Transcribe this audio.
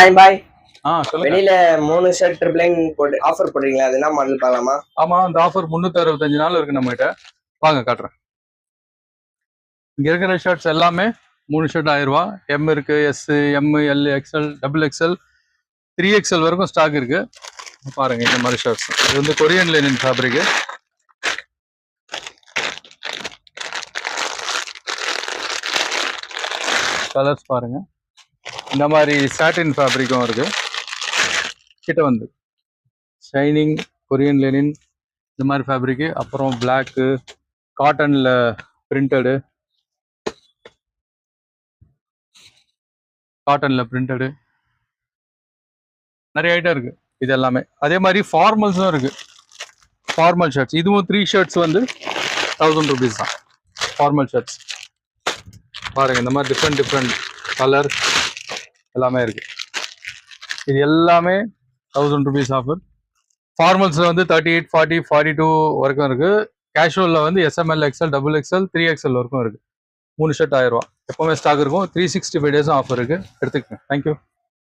இப்ராஹிம் பாய் சொல்லுங்க. வெளியில 3 shirt triple போட்டு ஆஃபர் போடுறீங்களா? அது என்ன மாடல் பார்க்கலாமா? ஆமா, அந்த ஆஃபர் 365 நாள் இருக்கு நம்ம கிட்ட. வாங்க காட்டுறேன். இங்க இருக்கிற ஷர்ட்ஸ் எல்லாமே 3 ஷர்ட் 1000 ரூபா. எம் இருக்கு, S, M, L, XL, double XL, 3XL வரைக்கும் ஸ்டாக் இருக்கு. பாருங்க இந்த மாதிரி ஷர்ட்ஸ். இது வந்து கொரியன் லினன் ஃபேப்ரிக். கலர்ஸ் பாருங்க. இந்த மாதிரி சாட்டின் ஃபேப்ரிக்கும் இருக்கு. கிட்ட வந்து ஷைனிங் கொரியன் லினன் இந்த மாதிரி ஃபேப்ரிக்கு. அப்புறம் பிளாக்கு, காட்டன்ல பிரிண்டடு, நிறைய ஐட்டம் இருக்கு. இது எல்லாமே அதே மாதிரி ஃபார்மல்ஸும் இருக்கு. ஃபார்மல் ஷர்ட்ஸ் இதுவும் 3 ஷர்ட்ஸ் வந்து 1000 rupees தான். ஃபார்மல் ஷர்ட்ஸ் பாருங்க. இந்த மாதிரி டிஃப்ரெண்ட் கலர் எல்லாமே இருக்கு. இது எல்லாமே 1000 rupees ஆஃபர். ஃபார்மல்ஸ்ல வந்து 38, 40, 42 வரைக்கும் இருக்கு. கேஷுவல்ல வந்து SML, XL, double XL, 3XL வரைக்கும் இருக்கு. 3 ஷர்ட் 1000 ரூபா. எப்பவுமே ஸ்டாக் இருக்கும். 365 days ஆஃபர் இருக்கு. எடுத்துக்கங்க. தேங்க்யூ.